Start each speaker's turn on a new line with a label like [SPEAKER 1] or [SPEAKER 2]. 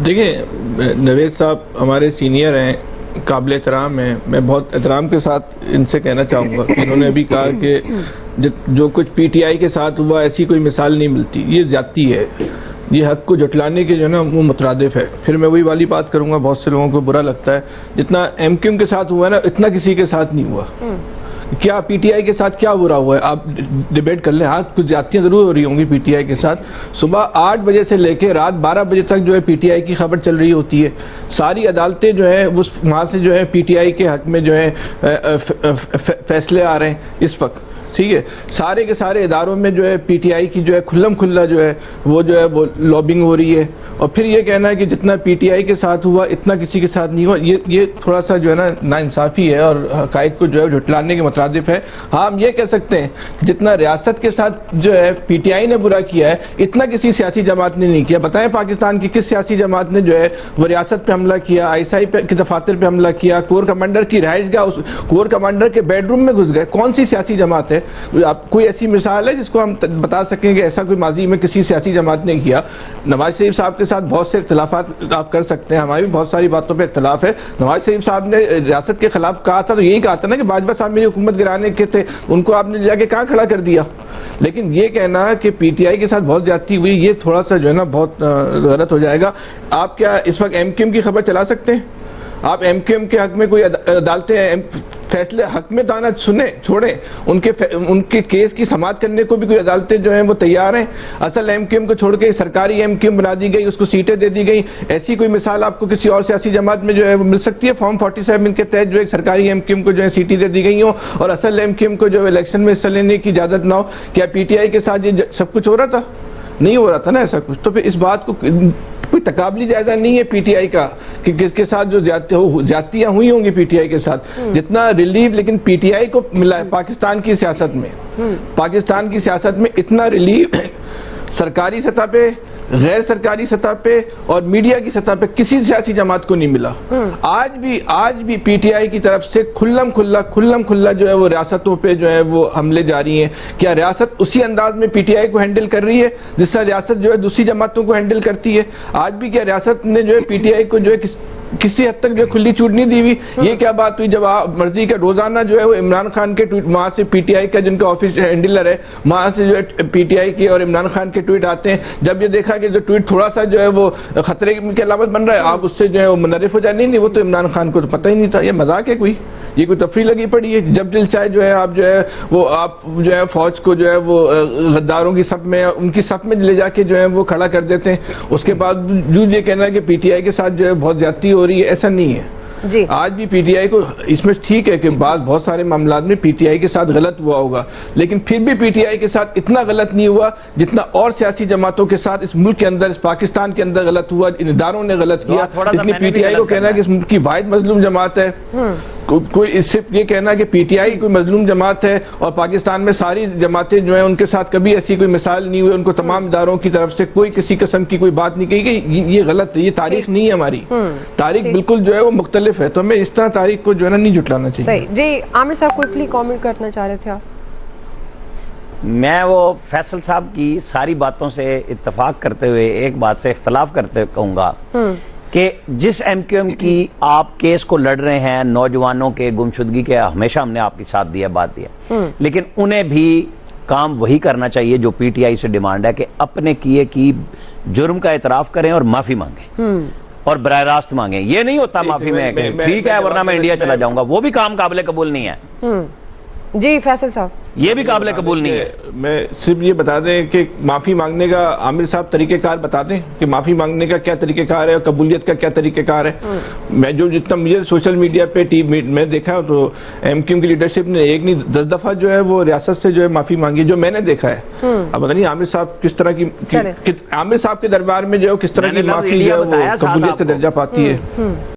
[SPEAKER 1] دیکھیں نوید صاحب ہمارے سینئر ہیں، قابل احترام ہیں، میں بہت احترام کے ساتھ ان سے کہنا چاہوں گا کہ انہوں نے ابھی کہا کہ جو کچھ پی ٹی آئی کے ساتھ ہوا ایسی کوئی مثال نہیں ملتی، یہ زیادتی ہے، یہ حق کو جھٹلانے کے جو ہے نا وہ مترادف ہے۔ پھر میں وہی والی بات کروں گا، بہت سے لوگوں کو برا لگتا ہے، جتنا ایم کیو ایم کے ساتھ ہوا ہے نا اتنا کسی کے ساتھ نہیں ہوا۔ کیا پی ٹی آئی کے ساتھ کیا برا ہوا ہے؟ آپ ڈیبیٹ کر لیں، ہاں کچھ زیادتیاں ضرور ہو رہی ہوں گی پی ٹی آئی کے ساتھ۔ صبح 8 بجے سے لے کے رات 12 بجے تک جو ہے پی ٹی آئی کی خبر چل رہی ہوتی ہے، ساری عدالتیں جو ہے وہاں سے جو ہے پی ٹی آئی کے حق میں جو ہے فیصلے آ رہے ہیں اس وقت، ٹھیک ہے۔ سارے کے سارے اداروں میں جو ہے پی ٹی آئی کی جو ہے کھلم کھلا جو ہے وہ لابنگ ہو رہی ہے، اور پھر یہ کہنا ہے کہ جتنا پی ٹی آئی کے ساتھ ہوا اتنا کسی کے ساتھ نہیں ہوا، یہ تھوڑا سا جو ہے نا ناانصافی ہے اور حقائق کو جو ہے جھٹلانے کے مترادف ہے۔ ہاں ہم یہ کہہ سکتے ہیں جتنا ریاست کے ساتھ جو ہے پی ٹی آئی نے برا کیا ہے اتنا کسی سیاسی جماعت نے نہیں کیا۔ بتائیں پاکستان کی کس سیاسی جماعت نے جو ہے وہ ریاست پہ حملہ کیا، آئی ایس آئی کے دفاتر پہ حملہ کیا، کور کمانڈر کی رہائش گاہ، کور کمانڈر کے بیڈ روم میں گھس گئے؟ کون سی سیاسی جماعت ہے؟ آپ کوئی ایسی مثال ہے جس کو ہم بتا سکیں کہ ایسا کوئی ماضی میں کسی سیاسی جماعت نے کیا؟ نواز شریف صاحب کے ساتھ بہت سے اختلافات آپ کر سکتے ہیں، ہماری بھی بہت ساری باتوں پہ اختلاف ہے۔ نواز شریف صاحب نے ریاست کے خلاف کہا تھا تو یہی کہا تھا نا کہ باجوہ صاحب میری حکومت گرانے کے تھے، ان کو آپ نے جا کے کہاں کھڑا کر دیا؟ لیکن یہ کہنا کہ پی ٹی آئی کے ساتھ بہت زیادتی ہوئی، یہ تھوڑا سا جو ہے نا بہت غلط ہو جائے گا۔ آپ کیا اس وقت ایم کیو ایم کی خبر چلا سکتے ہیں؟ آپ ایم کیو ایم کے حق میں کوئی عدالتیں فیصلے حق میں دانا سنیں چھوڑیں، ان کے کیس کی سماعت کرنے کو بھی کوئی عدالتیں جو ہیں وہ تیار ہیں؟ اصل ایم کیو ایم کو چھوڑ کے سرکاری ایم کیو ایم بنا دی گئی، اس کو سیٹیں دے دی گئی۔ ایسی کوئی مثال آپ کو کسی اور سیاسی جماعت میں جو ہے وہ مل سکتی ہے؟ فارم 47 کے تحت جو ہے سرکاری ایم کیو ایم کو جو ہے سیٹیں دے دی گئی ہوں اور اصل ایم کیو ایم کو جو ہے الیکشن میں حصہ لینے کی اجازت نہ ہو۔ کیا پی ٹی آئی کے ساتھ یہ سب کچھ ہو رہا تھا؟ نہیں ہو رہا تھا نا ایسا کچھ۔ تو پھر اس بات کو کوئی تقابلی جائزہ نہیں ہے پی ٹی آئی کا کہ کس کے ساتھ جو زیادتیاں ہوئی ہوں گی پی ٹی آئی کے ساتھ، جتنا ریلیف لیکن پی ٹی آئی کو ملا ہے پاکستان کی سیاست میں، پاکستان کی سیاست میں اتنا ریلیف سرکاری سطح پہ، غیر سرکاری سطح پہ اور میڈیا کی سطح پہ کسی سیاسی جماعت کو نہیں ملا۔ آج بھی پی ٹی آئی کی طرف سے کھلم کھلا جو ہے وہ ریاستوں پہ جو ہے وہ حملے جاری ہیں۔ کیا ریاست اسی انداز میں پی ٹی آئی کو ہینڈل کر رہی ہے جس طرح ریاست جو ہے دوسری جماعتوں کو ہینڈل کرتی ہے؟ آج بھی کیا ریاست نے جو ہے پی ٹی آئی کو جو ہے کسی حد تک جو کھلی چھوٹ نہیں دی ہوئی؟ یہ کیا بات ہوئی جب آپ مرضی کا روزانہ جو ہے وہ عمران خان کے ٹویٹ، وہاں سے پی ٹی آئی کا جن کا آفس ہینڈلر ہے وہاں سے جو ہے پی ٹی آئی کے اور عمران خان کے ٹویٹ آتے ہیں، جب یہ دیکھا کہ جو ٹویٹ تھوڑا سا جو ہے وہ خطرے کی علامت بن رہا ہے آپ اس سے جو ہے وہ منحرف ہو جائے؟ نہیں وہ تو عمران خان کو تو پتہ ہی نہیں تھا، یہ مذاق ہے کوئی، یہ کوئی تفریح لگی پڑی ہے؟ جب دل چاہے جو ہے آپ جو ہے وہ آپ جو ہے فوج کو جو ہے وہ غداروں کی صف میں، ان کی صف میں لے جا کے جو ہے وہ کھڑا کر دیتے ہیں۔ اس کے بعد جو یہ کہنا ہے کہ پی ٹی آئی کے ساتھ جو ہے بہت زیادتی ہو رہی ہے، ایسا نہیں ہے۔
[SPEAKER 2] جی
[SPEAKER 1] آج بھی پی ٹی آئی کو اس میں ٹھیک ہے کہ بہت سارے معاملات میں پی ٹی آئی کے ساتھ غلط ہوا ہوگا، لیکن پھر بھی پی ٹی آئی کے ساتھ اتنا غلط نہیں ہوا جتنا اور سیاسی جماعتوں کے ساتھ اس ملک کے اندر، اس پاکستان کے اندر غلط ہوا، ان اداروں نے غلط کیا۔ اس لیے پی ٹی آئی کو کہنا ہے کہ اس ملک کی واحد مظلوم جماعت ہے، کوئی اس سے یہ کہنا کہ پی ٹی آئی کوئی مظلوم جماعت ہے اور پاکستان میں ساری جماعتیں جو ہیں ان کے ساتھ کبھی ایسی کوئی مثال نہیں ہوئی، ان کو تمام اداروں کی طرف سے کوئی کسی قسم کی کوئی بات نہیں کہی گئی، یہ غلط ہے، یہ تاریخ نہیں ہے ہماری، تاریخ بالکل جو ہے وہ مختلف ہے، تو ہمیں اس طرح تاریخ کو جو ہے نا نہیں جھٹلانا چاہیے۔
[SPEAKER 2] صحیح۔ جی عامر صاحب کوئکلی کامنٹ کرنا چاہ رہے تھے آپ؟
[SPEAKER 3] میں وہ فیصل صاحب کی ساری باتوں سے اتفاق کرتے ہوئے ایک بات سے اختلاف کرتے کہوں گا کہ جس ایم کیو ایم کی آپ کیس کو لڑ رہے ہیں، نوجوانوں کے گمشدگی کے، ہمیشہ ہم نے آپ کی ساتھ دیا، بات دیا، لیکن انہیں بھی کام وہی کرنا چاہیے جو پی ٹی آئی سے ڈیمانڈ ہے کہ اپنے کیے کی جرم کا اعتراف کریں اور معافی مانگیں اور براہ راست مانگیں۔ یہ نہیں ہوتا معافی میں کہ ٹھیک ہے ورنہ میں انڈیا چلا جاؤں گا، وہ بھی کام قابل قبول نہیں ہے۔
[SPEAKER 2] جی فیصل صاحب،
[SPEAKER 3] یہ بھی قابل قبول نہیں ہے۔
[SPEAKER 1] میں صرف یہ بتا دیں کہ معافی مانگنے کا عامر صاحب طریقہ کار بتا دیں کہ معافی مانگنے کا کیا طریقہ کار ہے اور قبولیت کا کیا طریقہ کار ہے۔ میں جتنا مجھے سوشل میڈیا پہ میں دیکھا تو ایم کیو ایم کی لیڈرشپ نے ایک نہیں 10 دفعہ جو ہے وہ ریاست سے جو ہے معافی مانگی، جو میں نے دیکھا ہے۔ اب پتہ نہیں عامر صاحب کس طرح کی، عامر صاحب کے دربار میں جو ہے کس طرح کی معافی جو ہے وہ قبولیت کا درجہ پاتی ہے۔